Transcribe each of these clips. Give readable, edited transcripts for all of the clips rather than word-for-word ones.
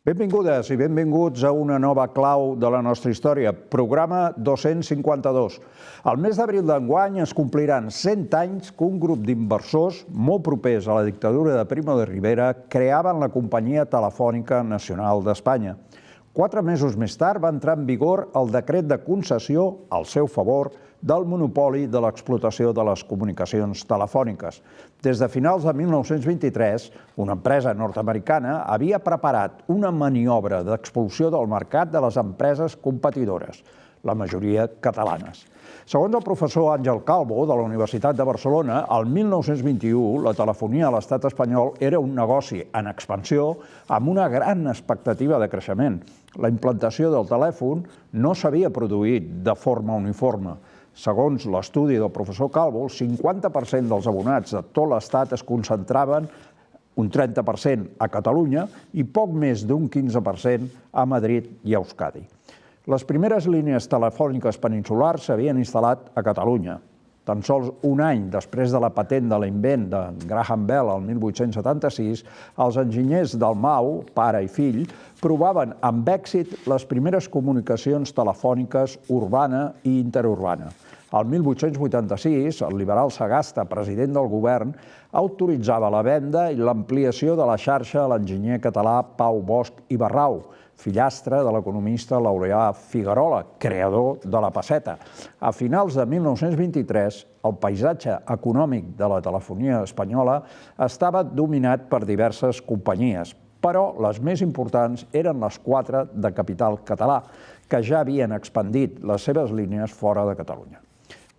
Benvingudes i benvinguts a una nova clau de la nostra història, programa 252. Al mes d'abril d'enguany es compliran 100 anys que un grup d'inversors molt propers a la dictadura de Primo de Rivera creaven la Companyia Telefònica Nacional d'Espanya. 4 mesos més tard va entrar en vigor el decret de concessió al seu favor del monopoli de l'explotació de les comunicacions telefòniques. Des de finals de 1923, una empresa nord-americana havia preparat una maniobra d'expulsió del mercat de les empreses competidores, la majoria catalanes. Segons el professor Àngel Calvo, de la Universitat de Barcelona, el 1921 la telefonia a l'estat espanyol era un negoci en expansió amb una gran expectativa de creixement. La implantació del telèfon no s'havia produït de forma uniforme. Segons l'estudi del professor Calvo, el 50% dels abonats de tot l'estat es concentraven un 30% a Catalunya i poc més d'un 15% a Madrid i a Euskadi. Les primeres línies telefòniques peninsulars s'havien instal·lat a Catalunya. Tan sols un any després de la patent de l'invent de Graham Bell el 1876, els enginyers del MAU, pare i fill, provaven amb èxit les primeres comunicacions telefòniques urbana i interurbana. El 1886, el liberal Sagasta, president del govern, autoritzava la venda i l'ampliació de la xarxa a l'enginyer català Pau Bosch i Barrau, fillastre de l'economista Laureà Figuerola, creador de la pesseta. A finals de 1923, el paisatge econòmic de la telefonia espanyola estava dominat per diverses companyies, però les més importants eren les 4 de capital català, que ja havien expandit les seves línies fora de Catalunya.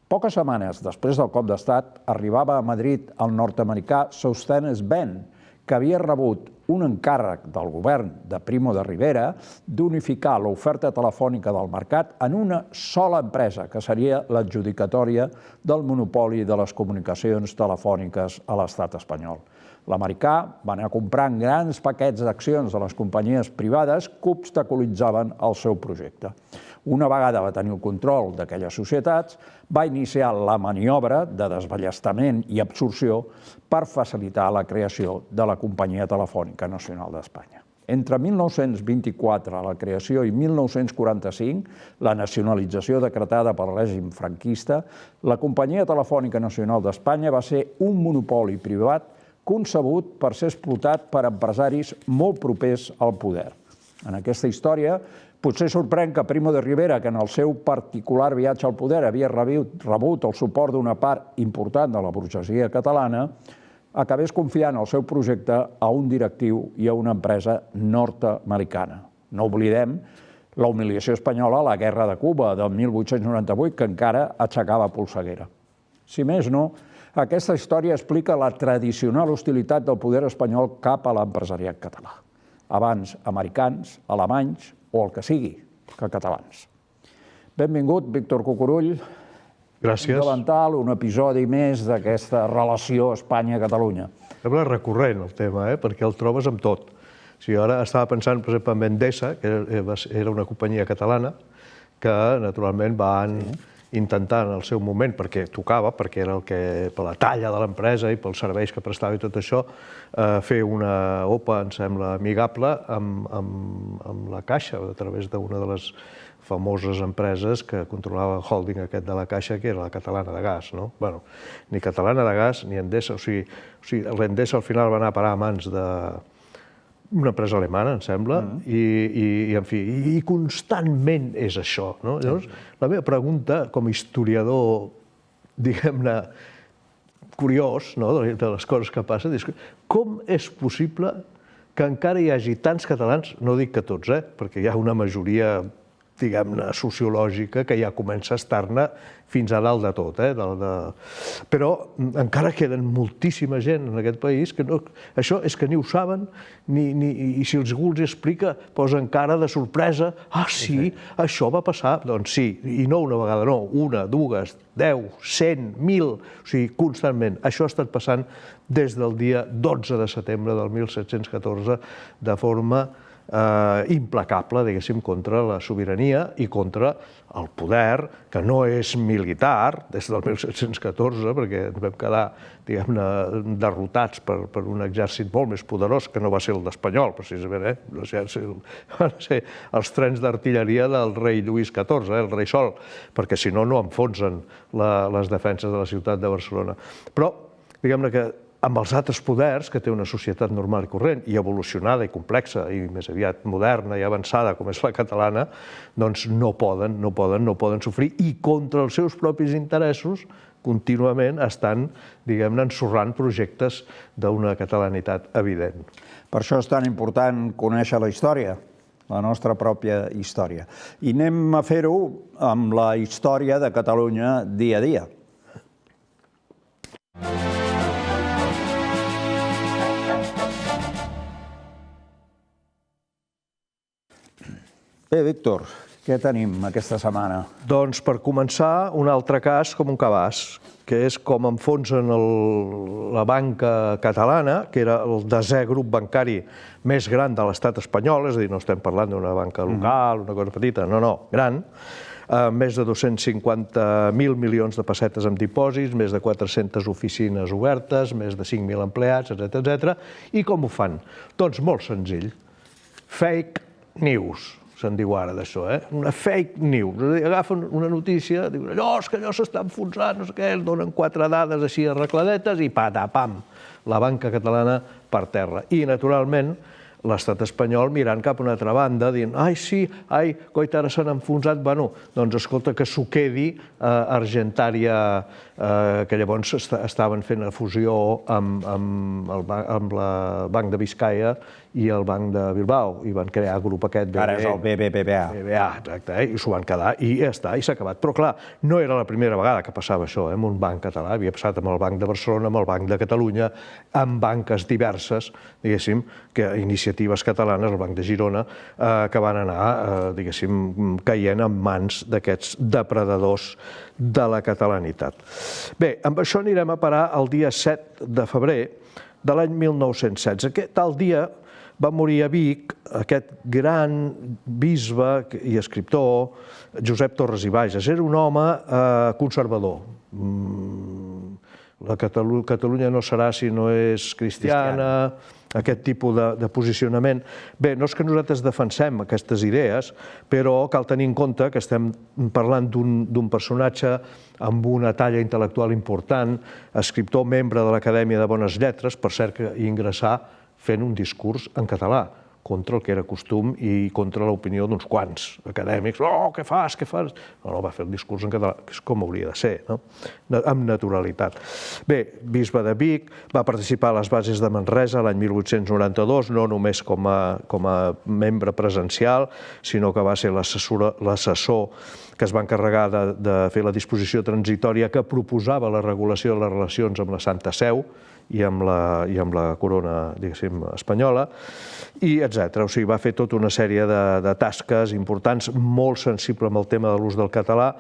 Poques setmanes després del cop d'estat, arribava a Madrid el nord-americà Sosthenes Benn, que havia rebut un encàrrec del govern de Primo de Rivera d'unificar l'oferta telefònica del mercat en una sola empresa, que seria l'adjudicatòria del monopoli de les comunicacions telefòniques a l'estat espanyol. L'americà va anar comprant grans paquets d'accions de les companyies privades que obstaculitzaven el seu projecte. Una vegada va tenir el control d'aquelles societats, va iniciar la maniobra de desballestament i absorció per facilitar la creació de la Companyia Telefònica Nacional d'Espanya. Entre 1924, la creació, i 1945, la nacionalització decretada pel règim franquista, la Companyia Telefònica Nacional d'Espanya va ser un monopoli privat concebut per ser explotat per empresaris molt propers al poder. En aquesta història, potser sorprèn que Primo de Rivera, que en el seu particular viatge al poder havia rebut el suport d'una part important de la burgesia catalana, acabés confiant el seu projecte a un directiu i a una empresa nord-americana. No oblidem la humiliació espanyola a la Guerra de Cuba del 1898, que encara aixecava polseguera. Si més no, aquesta història explica la tradicional hostilitat del poder espanyol cap a l'empresariat català. Abans americans, alemanys o el que sigui, que catalans. Benvingut, Víctor Cucurull. Gràcies. Un davantal, un episodi més d'aquesta relació Espanya-Catalunya. Sembla recurrent el tema, perquè el trobes amb tot. Ara estava pensant, per exemple, en Endesa, que era una companyia catalana, que naturalment van intentar en el seu moment, perquè tocava, perquè era per la talla de l'empresa i pels serveis que prestava i tot això, fer una OPA, em sembla, amigable amb la Caixa, a través d'una de les famoses empreses que controlava el holding aquest de la Caixa, que era la Catalana de Gas. Bé, ni Catalana de Gas ni Endesa, o sigui, l'Endesa al final va anar a parar a mans d'una empresa alemana, em sembla, i en fi, i constantment és això. Llavors, la meva pregunta, com a historiador, diguem-ne, curiós, de les coses que passen, és com és possible que encara hi hagi tants catalans, no dic que tots, perquè hi ha una majoria, diguem-ne, sociològica, que ja comença a estar-ne fins a dalt de tot. Però encara queden moltíssima gent en aquest país que això és que ni ho saben, i si algú els explica, posen cara de sorpresa. Ah, sí, això va passar. Doncs sí, i no una vegada, no, 1, 2, 10, 100, 1.000, o sigui, constantment. Això ha estat passant des del dia 12 de setembre del 1714 de forma implacable, diguéssim, contra la sobirania i contra el poder, que no és militar, des del 1714, perquè ens vam quedar, diguem-ne, derrotats per un exèrcit molt més poderós, que no va ser el d'Espanyol, precisament, van ser els trens d'artilleria del rei Lluís XIV, el rei Sol, perquè si no, no enfonsen les defenses de la ciutat de Barcelona. Però, diguem-ne que amb els altres poders, que té una societat normal i corrent, i evolucionada i complexa, i més aviat moderna i avançada, com és la catalana, doncs no poden sofrir, i contra els seus propis interessos contínuament estan, diguem-ne, ensorrant projectes d'una catalanitat evident. Per això és tan important conèixer la història, la nostra pròpia història. I anem a fer-ho amb la història de Catalunya dia a dia. Bé, Víctor, què tenim aquesta setmana? Doncs, per començar, un altre cas com un cabàs, que és com enfonsen la banca catalana, que era el 10è grup bancari més gran de l'estat espanyol, és a dir, no estem parlant d'una banca local, una cosa petita, no, gran, més de 250.000 milions de pessetes en dipòsits, més de 400 oficines obertes, més de 5.000 empleats, etc. I com ho fan? Doncs molt senzill. Fake news. Se'n diu ara d'això, una fake news. Agafen una notícia, diuen és que allò s'està enfonsant, no sé què, donen 4 dades així arregladetes i patapam, la banca catalana per terra. I, naturalment, l'estat espanyol mirant cap a una altra banda, dient ai, sí, ai, coita, ara s'han enfonsat. Bueno, doncs escolta, que s'ho quedi Argentària, que llavors estaven fent la fusió amb el Banc de Biscaia i el Banc de Bilbao, i van crear el grup aquest... Ara és el BBVA. BBVA, exacte, i s'ho van quedar, i ja està, i s'ha acabat. Però clar, no era la primera vegada que passava això, amb un banc català, havia passat amb el Banc de Barcelona, amb el Banc de Catalunya, amb banques diverses, diguéssim, que iniciatives catalanes, el Banc de Girona, que van anar, diguéssim, caient en mans d'aquests depredadors de la catalanitat. Bé, amb això anirem a parar el dia 7 de febrer de l'any 1916. Aquest tal dia va morir a Vic aquest gran bisbe i escriptor, Josep Torres i Bages. Era un home conservador. La Catalunya no serà si no és cristiana, aquest tipus de posicionament. Bé, no és que nosaltres defensem aquestes idees, però cal tenir en compte que estem parlant d'un personatge amb una talla intel·lectual important, escriptor, membre de l'Acadèmia de Bones Lletres, per cert que ingressà fent un discurs en català, contra el que era costum i contra l'opinió d'uns quants acadèmics. Oh, què fas, què fas? No, va fer el discurs en català, que és com hauria de ser, amb naturalitat. Bé, bisbe de Vic, va participar a les bases de Manresa l'any 1892, no només com a membre presencial, sinó que va ser l'assessor que es va encarregar de fer la disposició transitòria que proposava la regulació de les relacions amb la Santa Seu i amb la corona, diguéssim, espanyola, i etc. O sigui, va fer tota una sèrie de tasques importants, molt sensible amb el tema de l'ús del català,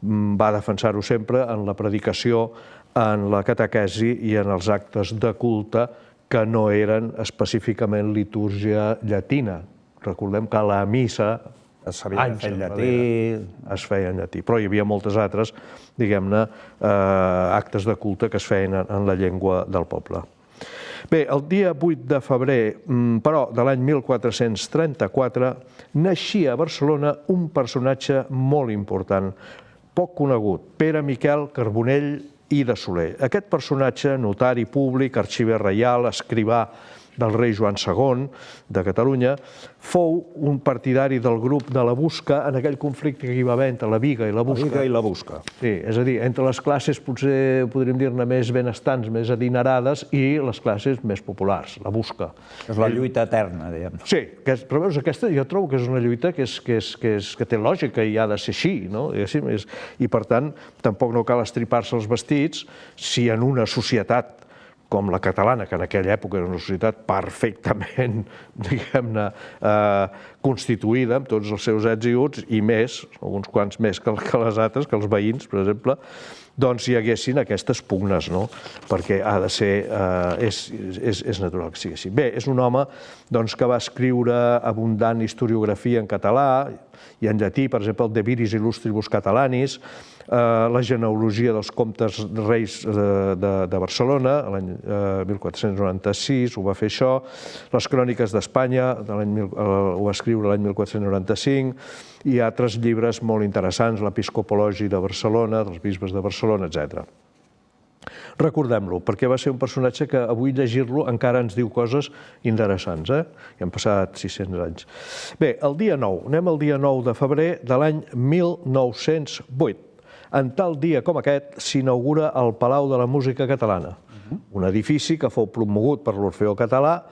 va defensar-ho sempre en la predicació, en la catequesi i en els actes de culte que no eren específicament litúrgia llatina. Recordem que la missa es feia en llatí. Es feia en llatí, però hi havia moltes altres, diguem-ne, actes de culte que es feien en la llengua del poble. Bé, el dia 8 de febrer, però, de l'any 1434, naixia a Barcelona un personatge molt important, poc conegut, Pere Miquel Carbonell i de Soler. Aquest personatge, notari públic, arxiver reial, escrivà del rei Joan II de Catalunya, fou un partidari del grup de la Busca en aquell conflicte que hi va haver entre la Biga i la Busca. La Biga i la Busca. Sí, és a dir, entre les classes potser podríem dir-ne més benestants, més adinerades, i les classes més populars, la Busca. És la lluita eterna, diguem. Sí, però veus, aquesta jo trobo que és una lluita que té lògica i ha de ser així, no? I per tant, tampoc no cal estripar-se els vestits si en una societat com la catalana, que en aquella època era una societat perfectament, diguem-ne, constituïda amb tots els seus ets i uts, i més, alguns quants més que les altres, que els veïns, per exemple, doncs hi haguessin aquestes pugnes, no? Perquè ha de ser, és natural que sigui així. Bé, és un home que va escriure abundant historiografia en català i en llatí, per exemple, el De Viris Illustribus Catalanis, la genealogia dels comtes reis de Barcelona, l'any 1496 ho va fer això, les cròniques d'Espanya ho va escriure l'any 1495, i altres llibres molt interessants, l'Episcopologi de Barcelona, dels bisbes de Barcelona, etc. Recordem-lo, perquè va ser un personatge que avui llegir-lo encara ens diu coses interessants, ja han passat 600 anys. Bé, el dia 9, anem al dia 9 de febrer de l'any 1908. En tal dia com aquest s'inaugura el Palau de la Música Catalana, un edifici que fou promogut per l'Orfeó Català,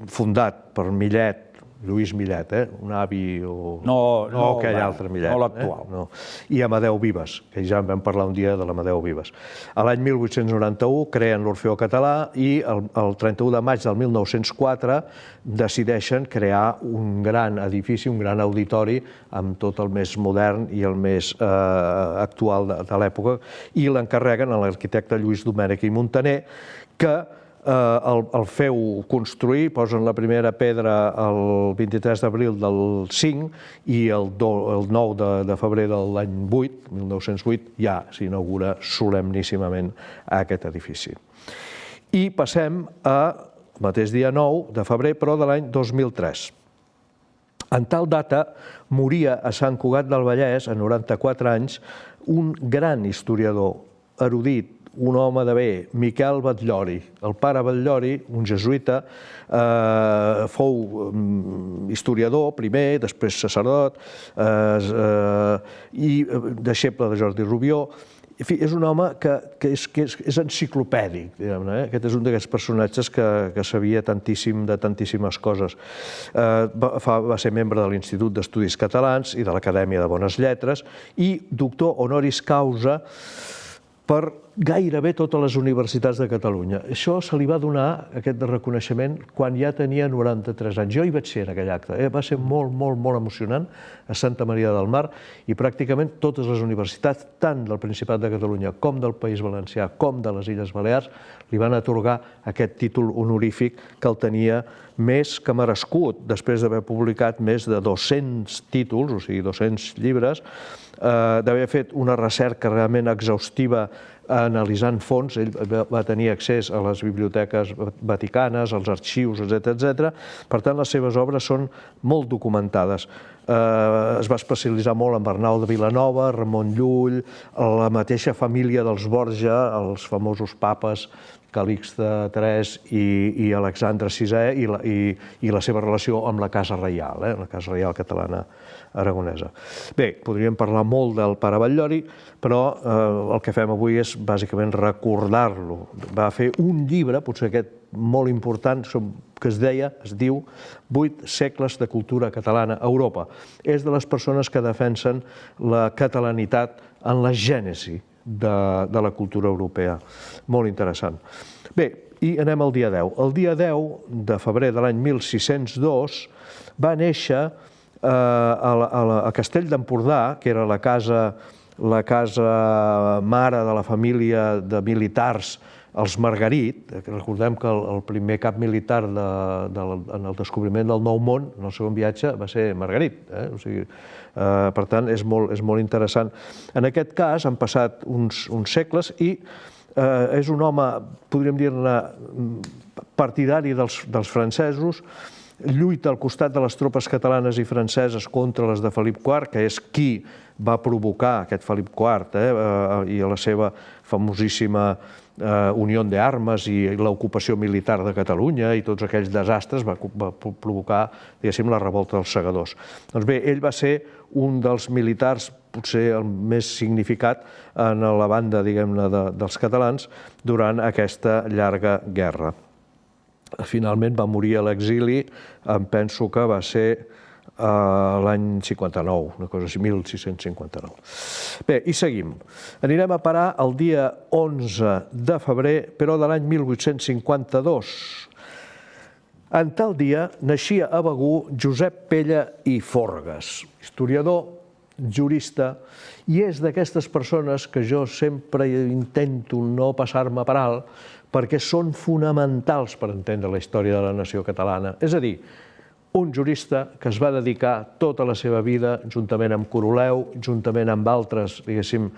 fundat per Millet, Lluís Millet, un avi o... No aquell altre Millet. No l'actual. I Amadeu Vives, que ja en vam parlar un dia de l'Amadeu Vives. A l'any 1891 creen l'Orfeó Català i el 31 de maig del 1904 decideixen crear un gran edifici, un gran auditori amb tot el més modern i el més actual de l'època, i l'encarreguen a l'arquitecte Lluís Domènech i Muntaner, que el feu construir, posen la primera pedra el 23 d'abril del 5 i el 9 de febrer de l'any 8, 1908, ja s'inaugura solemníssimament aquest edifici. I passem al mateix dia 9 de febrer, però de l'any 2003. En tal data moria a Sant Cugat del Vallès, a 94 anys, un gran historiador, erudit, un home de bé, Miquel Batllori. El pare Batllori, un jesuïta, fou historiador primer, després sacerdot, i deixeble de Jordi Rubió. En fi, és un home que és enciclopèdic, diguem-ne. Aquest és un d'aquests personatges que sabia tantíssim de tantíssimes coses. Va ser membre de l'Institut d'Estudis Catalans i de l'Acadèmia de Bones Lletres i doctor honoris causa per gairebé totes les universitats de Catalunya. Això se li va donar, aquest reconeixement, quan ja tenia 93 anys. Jo hi vaig ser en aquell acte. Va ser molt, molt, molt emocionant a Santa Maria del Mar i pràcticament totes les universitats, tant del Principat de Catalunya com del País Valencià com de les Illes Balears, li van atorgar aquest títol honorífic que el tenia més que merescut, després d'haver publicat més de 200 títols, o sigui, 200 llibres, d'haver fet una recerca realment exhaustiva analitzant fons. Ell va tenir accés a les biblioteques vaticanes, als arxius, etc. Per tant, les seves obres són molt documentades. Es va especialitzar molt en Arnau de Vilanova, Ramon Llull, la mateixa família dels Borja, els famosos papes Calixte III i Alexandre VI i la seva relació amb la Casa Reial, la Casa Reial catalana aragonesa. Bé, podríem parlar molt del pare Batllori, però el que fem avui és bàsicament recordar-lo. Va fer un llibre, potser aquest molt important, que es diu 8 segles de cultura catalana a Europa. És de les persones que defensen la catalanitat en la gènesi de la cultura europea. Molt interessant. Bé, i anem al dia 10. El dia 10 de febrer de l'any 1602 va néixer a Castell d'Empordà, que era la casa mare de la família de militars, els Margarit. Recordem que el primer cap militar en el descobriment del Nou Món, en el segon viatge, va ser Margarit. Per tant, és molt interessant. En aquest cas han passat uns segles i és un home, podríem dir-ne, partidari dels francesos, lluita al costat de les tropes catalanes i franceses contra les de Felip IV, que és qui va provocar aquest Felip IV i la seva famosíssima Unió d'Armes i l'ocupació militar de Catalunya i tots aquells desastres va provocar, diguéssim, la revolta dels segadors. Doncs bé, ell va ser un dels militars, potser el més significat en la banda, diguem-ne, dels catalans durant aquesta llarga guerra. Finalment va morir a l'exili, em penso que va ser l'any 59, una cosa així, 1659. Bé, i seguim. Anirem a parar el dia 11 de febrer, però de l'any 1852. En tal dia naixia a Begur Josep Pella i Forgues, historiador, jurista, i és d'aquestes persones que jo sempre intento no passar-me per alt perquè són fonamentals per entendre la història de la nació catalana. És a dir, un jurista que es va dedicar tota la seva vida, juntament amb Coroleu, juntament amb altres, diguéssim,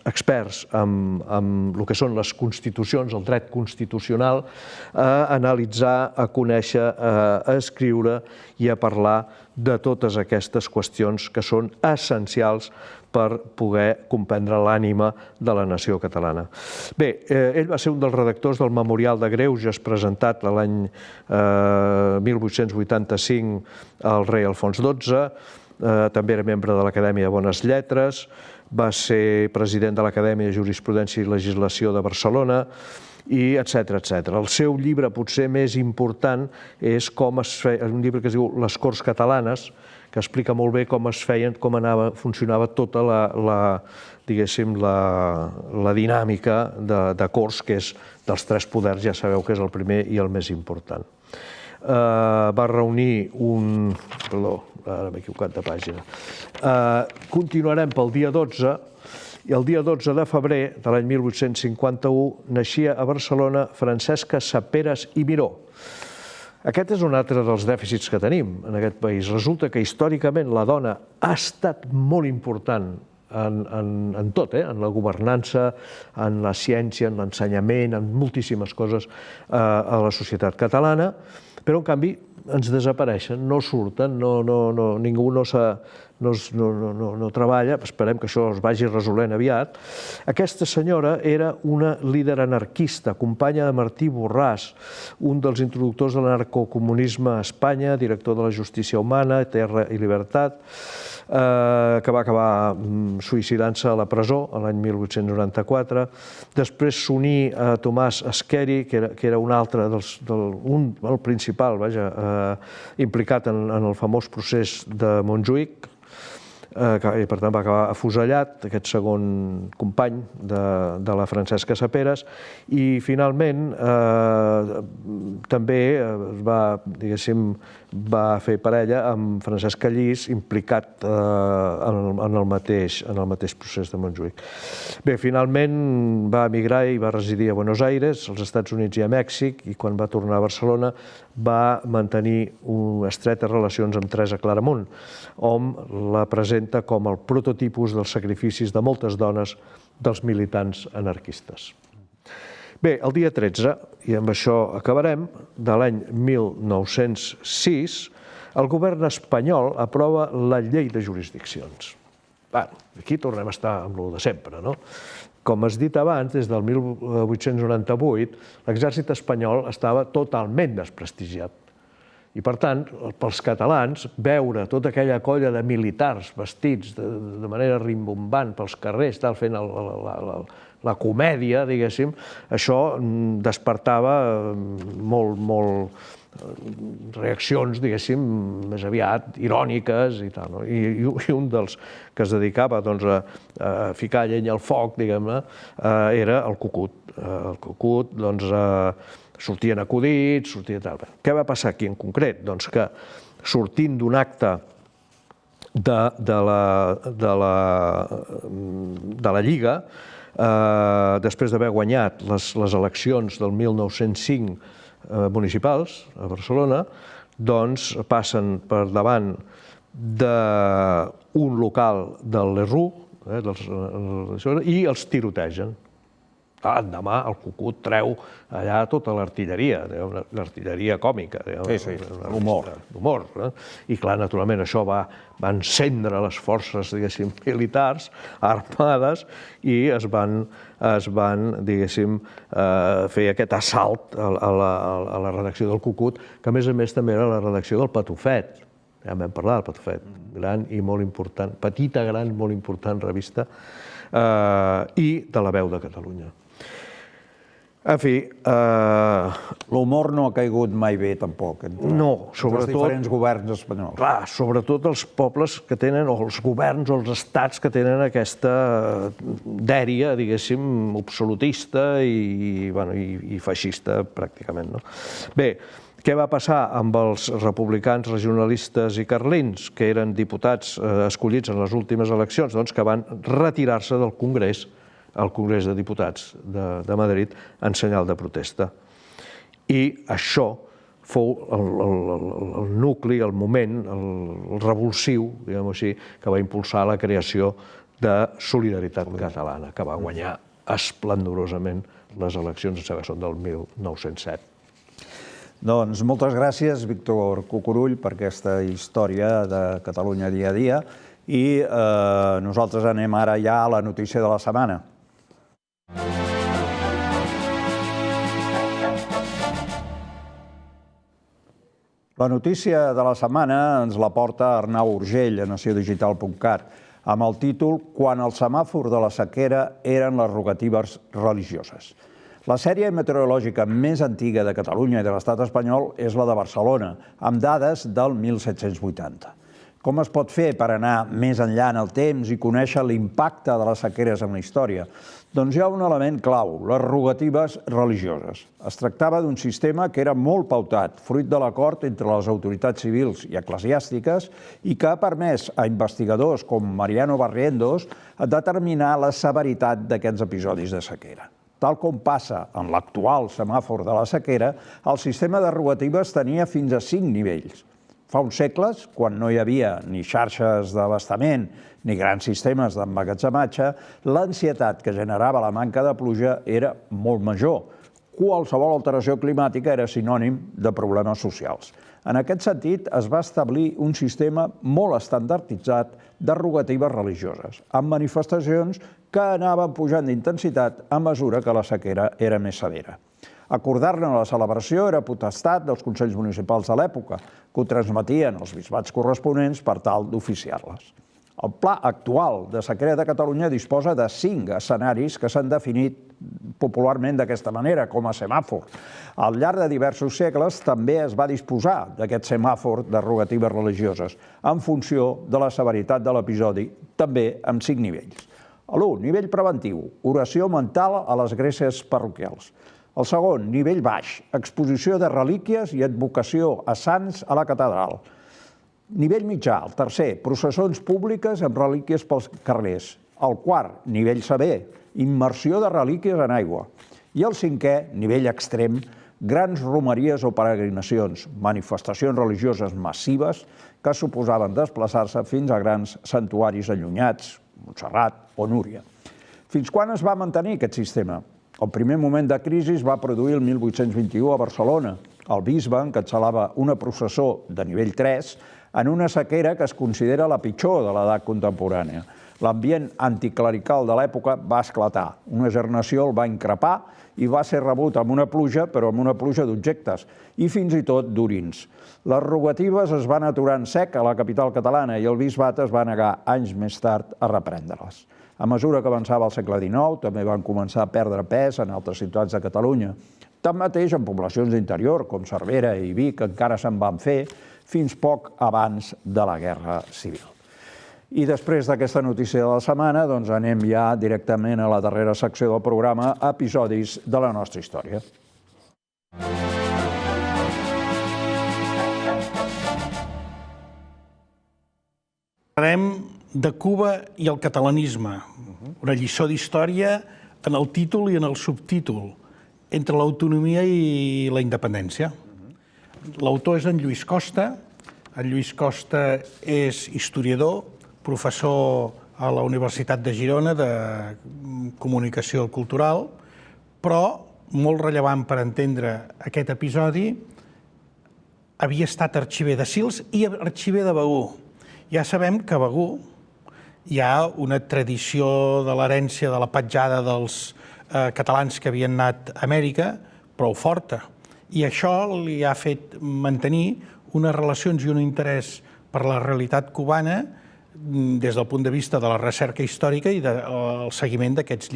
experts en el que són les constitucions, el dret constitucional, a analitzar, a conèixer, a escriure i a parlar de totes aquestes qüestions que són essencials per poder comprendre l'ànima de la nació catalana. Bé, ell va ser un dels redactors del Memorial de Greuges presentat l'any 1885 al rei Alfons XII, també era membre de l'Acadèmia de Bones Lletres, va ser president de l'Acadèmia de Jurisprudència i Legislació de Barcelona, i etc. El seu llibre potser més important és un llibre que es diu Les Corts Catalanes, que explica molt bé com es feien, com funcionava tota la dinàmica de corts, que és dels tres poders, ja sabeu que és el primer i el més important. Va reunir un... Perdó, ara m'he equivocat de pàgina. Continuarem pel dia 12, i el dia 12 de febrer de l'any 1851 naixia a Barcelona Francesca Saperas i Miró. Aquest és un altre dels dèficits que tenim en aquest país. Resulta que històricament la dona ha estat molt important en tot, en la governança, en la ciència, en l'ensenyament, en moltíssimes coses a la societat catalana, però en canvi ens desapareixen, no surten, ningú no treballa, esperem que això es vagi resolent aviat. Aquesta senyora era una líder anarquista, companya de Martí Borràs, un dels introductors de l'anarcocomunisme a Espanya, director de la Justícia Humana, Terra i Llibertat, que va acabar suïcidant-se a la presó l'any 1894. Després s'uní a Tomàs Esqueri, que era un altre, el principal, implicat en el famós procés de Montjuïc, i per tant va acabar afusellat, aquest segon company de la Francesca Saperas, i finalment també va fer parella amb Francesc Callís, implicat en el mateix procés de Montjuïc. Bé, finalment va emigrar i va residir a Buenos Aires, als Estats Units i a Mèxic, i quan va tornar a Barcelona va mantenir estretes relacions amb Teresa Claramunt, on la presenta com el prototipus dels sacrificis de moltes dones dels militants anarquistes. Bé, el dia 13, i amb això acabarem, de l'any 1906, el govern espanyol aprova la llei de jurisdiccions. Aquí tornem a estar amb el de sempre, no? Com has dit abans, des del 1898, l'exèrcit espanyol estava totalment desprestigiat. I, per tant, pels catalans, veure tota aquella colla de militars vestits de manera rimbombant pels carrers, fent la comèdia, diguéssim, això despertava molt reaccions, diguéssim, més aviat iròniques i tal. I un dels que es dedicava a ficar llenya al foc, diguem-ne, era el Cucut. El Cucut, doncs, sortien acudits, sortia tal. Què va passar aquí en concret? Doncs que sortint d'un acte de la Lliga, després d'haver guanyat les eleccions del 1905 municipals a Barcelona, doncs passen per davant d'un local del Lerroux i els tirotegen. Demà el Cucut treu allà tota l'artilleria, l'artilleria còmica. Sí, l'humor. I clar, naturalment, això va encendre les forces, diguéssim, militars, armades, i es van, diguéssim, fer aquest assalt a la redacció del Cucut, que a més també era la redacció del Patufet. Ja en vam parlar del Patufet, gran i molt important, petita, gran, molt important revista, i de La Veu de Catalunya. En fi... L'humor no ha caigut mai bé, tampoc, entre els diferents governs espanyols. Clar, sobretot els pobles que tenen, o els governs o els estats que tenen aquesta dèria, diguéssim, absolutista i feixista, pràcticament. Bé, què va passar amb els republicans regionalistes i carlins, que eren diputats escollits en les últimes eleccions? Doncs que van retirar-se del Congrés, al Congrés de Diputats de Madrid, en senyal de protesta. I això fou el nucli, el moment, el revulsiu, diguem-ho així, que va impulsar la creació de Solidaritat Catalana, que va guanyar esplendorosament les eleccions, em sembla que són del 1907. Doncs moltes gràcies, Víctor Cucurull, per aquesta història de Catalunya dia a dia. I nosaltres anem ara ja a la notícia de la setmana. La notícia de la setmana ens la porta Arnau Urgell, a naciodigital.cat, amb el títol «Quan el semàfor de la sequera eren les rogatives religioses». La sèrie meteorològica més antiga de Catalunya i de l'estat espanyol és la de Barcelona, amb dades del 1780. Com es pot fer per anar més enllà en el temps i conèixer l'impacte de les sequeres en la història? Doncs hi ha un element clau, les rogatives religioses. Es tractava d'un sistema que era molt pautat, fruit de l'acord entre les autoritats civils i eclesiàstiques i que ha permès a investigadors com Mariano Barrientos determinar la severitat d'aquests episodis de sequera. Tal com passa en l'actual semàfor de la sequera, el sistema de rogatives tenia fins a 5 nivells. Fa uns segles, quan no hi havia ni xarxes d'abastament ni grans sistemes d'emmagatzematge, l'ansietat que generava la manca de pluja era molt major. Qualsevol alteració climàtica era sinònim de problemes socials. En aquest sentit, es va establir un sistema molt estandarditzat de rogatives religioses, amb manifestacions que anaven pujant d'intensitat a mesura que la sequera era més severa. Acordar-ne la celebració era potestat dels consells municipals de l'època, que ho transmetien als bisbats corresponents per tal d'oficiar-les. El Pla actual de sequera de Catalunya disposa de 5 escenaris que s'han definit popularment d'aquesta manera, com a semàfor. Al llarg de diversos segles també es va disposar d'aquest semàfor de rogatives religioses, en funció de la severitat de l'episodi, també amb 5 nivells. L'1, nivell preventiu, oració mental a les esglésies parroquials. El segon, nivell baix, exposició de relíquies i advocació a sants a la catedral. Nivell mitjà, el tercer, processons públiques amb relíquies pels carrers. El quart, nivell sever, immersió de relíquies en aigua. I el cinquè, nivell extrem, grans romeries o peregrinacions, manifestacions religioses massives que suposaven desplaçar-se fins a grans santuaris allunyats, Montserrat o Núria. Fins quan es va mantenir aquest sistema? El primer moment de crisi es va produir el 1821 a Barcelona. El bisbe encapçalava una processó de nivell 3 en una sequera que es considera la pitjor de l'edat contemporània. L'ambient anticlerical de l'època va esclatar. Una generació el va increpar i va ser rebut amb una pluja, però amb una pluja d'objectes i fins i tot d'orins. Les rogatives es van aturar en sec a la capital catalana i el bisbat es va negar anys més tard a reprendre-les. A mesura que avançava el segle XIX, també van començar a perdre pes en altres ciutats de Catalunya. Tanmateix, en poblacions d'interior, com Cervera i Vic, encara se'n van fer fins poc abans de la Guerra Civil. I després d'aquesta notícia de la setmana, doncs anem ja directament a la darrera secció del programa, episodis de la nostra història. Parlarem de Cuba i el catalanisme, una lliçó d'història en el títol i en el subtítol, entre l'autonomia i la independència. L'autor és en Lluís Costa. En Lluís Costa és historiador, professor a la Universitat de Girona de Comunicació Cultural, però molt rellevant per entendre aquest episodi, havia estat arxiver de Sils i arxiver de Begur. Ja sabem que a Begur hi ha una tradició de l'herència de la petjada dels catalans que havien anat a Amèrica prou forta. I això li ha fet mantenir unes relacions i un interès per la realitat cubana des del punt de vista de la recerca històrica i del seguiment d'aquests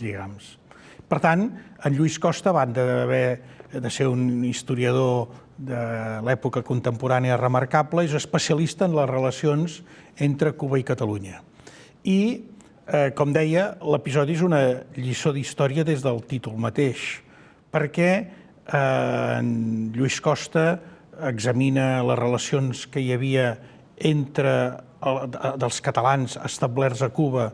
lligams. Per tant, en Lluís Costa, a banda de ser un historiador de l'època contemporània remarcable, és especialista en les relacions entre Cuba i Catalunya. I, com deia, l'episodi és una lliçó d'història des del títol mateix, perquè en Lluís Costa examina les relacions que hi havia entre dels catalans establerts a Cuba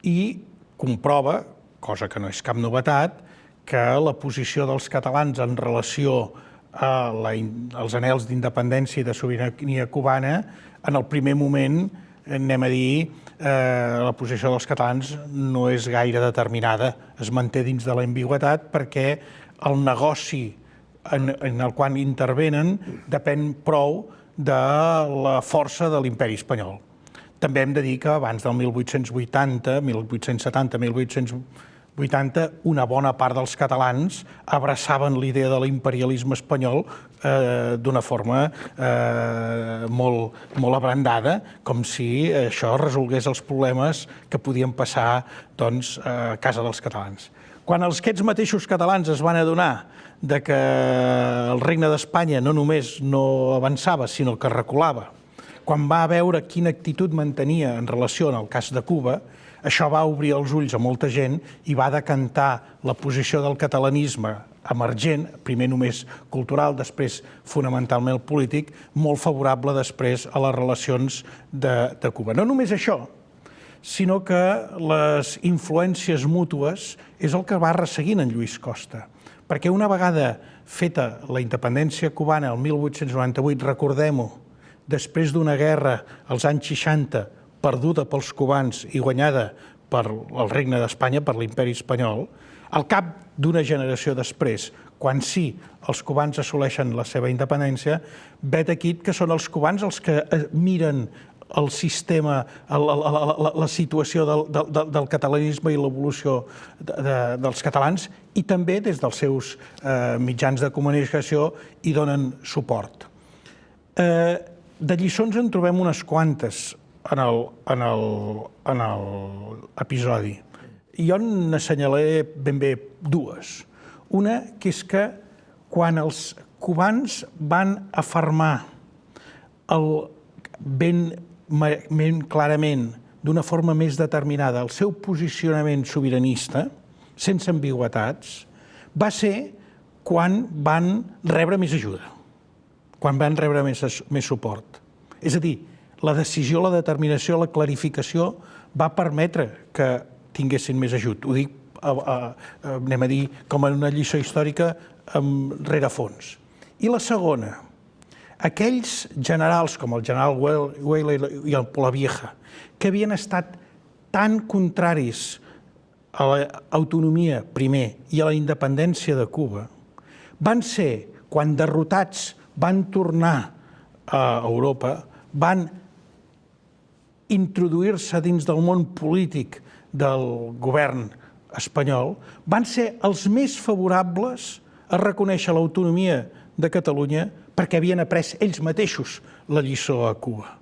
i comprova, cosa que no és cap novetat, que la posició dels catalans en relació als anhels d'independència i de sobirania cubana, en el primer moment, anem a dir, la posició dels catalans no és gaire determinada, es manté dins de l'ambigüitat perquè el negoci en el qual intervenen depèn prou de la força de l'imperi espanyol. També hem de dir que abans del 1880, 1870, 1880, una bona part dels catalans abraçaven l'idea de l'imperialisme espanyol d'una forma molt abrandada, com si això resolgués els problemes que podien passar a casa dels catalans. Quan aquests mateixos catalans es van adonar que el Regne d'Espanya no només no avançava, sinó que reculava, quan va veure quina actitud mantenia en relació amb el cas de Cuba, això va obrir els ulls a molta gent i va decantar la posició del catalanisme emergent, primer només cultural, després fonamentalment polític, molt favorable després a les relacions de Cuba. No només això, sinó que les influències mútues és el que va resseguint en Lluís Costa. Perquè una vegada feta la independència cubana el 1898, recordem-ho, després d'una guerra als anys 60 perduda pels cubans i guanyada per el Regne d'Espanya, per l'imperi espanyol, al cap d'una generació després, quan sí els cubans assoleixen la seva independència, vet aquí que són els cubans els que miren el sistema, la situació del catalanisme i l'evolució dels catalans i també des dels seus mitjans de comunicació hi donen suport. De lliçons en trobem unes quantes en l'episodi. Jo n'assenyalaré ben bé dues. Una que és que quan els cubans van afermar ben clarament, d'una forma més determinada, el seu posicionament sobiranista, sense ambigüitats, va ser quan van rebre més ajuda, quan van rebre més suport. És a dir, la decisió, la determinació, la clarificació va permetre que tinguessin més ajut. Ho dic, anem a dir, com en una lliçó històrica amb rerefons. I la segona, aquells generals com el general Weyler i el Polavieja, que havien estat tan contraris a l'autonomia, primer, i a la independència de Cuba, van ser, quan derrotats van tornar a Europa, van introduir-se dins del món polític del govern espanyol, van ser els més favorables a reconèixer l'autonomia de Catalunya perquè havien après ells mateixos la lliçó a Cuba.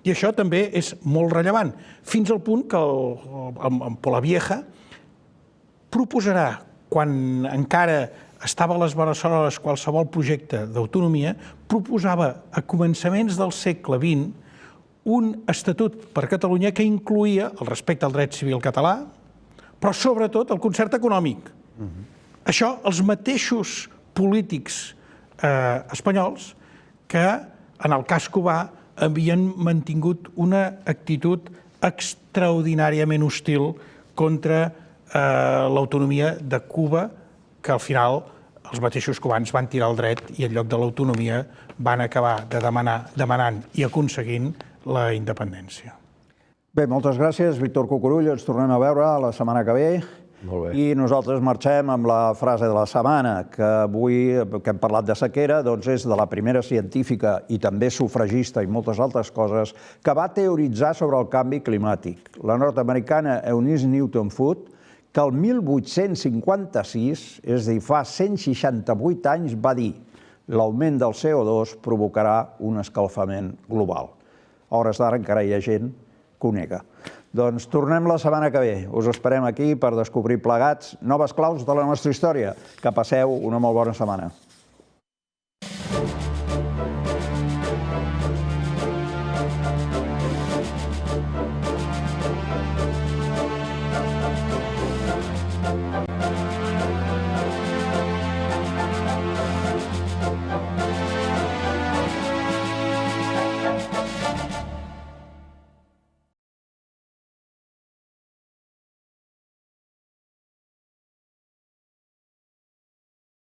I això també és molt rellevant, fins al punt que el Polavieja proposarà, quan encara estava a les Barcellones qualsevol projecte d'autonomia, proposava a començaments del segle XX un estatut per Catalunya que incloïa el respecte al dret civil català, però sobretot el concert econòmic. Això, els mateixos polítics espanyols que, en el cas cubà, havien mantingut una actitud extraordinàriament hostil contra l'autonomia de Cuba, que al final els mateixos cubans van tirar el dret i en lloc de l'autonomia van acabar demanant i aconseguint la independència. Bé, moltes gràcies, Víctor Cucurull. Ens tornem a veure la setmana que ve. Molt bé. I nosaltres marxem amb la frase de la setmana, que avui, que hem parlat de sequera, doncs és de la primera científica i també sufragista i moltes altres coses, que va teoritzar sobre el canvi climàtic. La nord-americana Eunice Newton Foote, que el 1856, és a dir, fa 168 anys, va dir l'augment del CO2 provocarà un escalfament global. A hores d'ara encara hi ha gent que ho nega. Doncs tornem la setmana que ve. Us esperem aquí per descobrir plegats noves claus de la nostra història. Que passeu una molt bona setmana.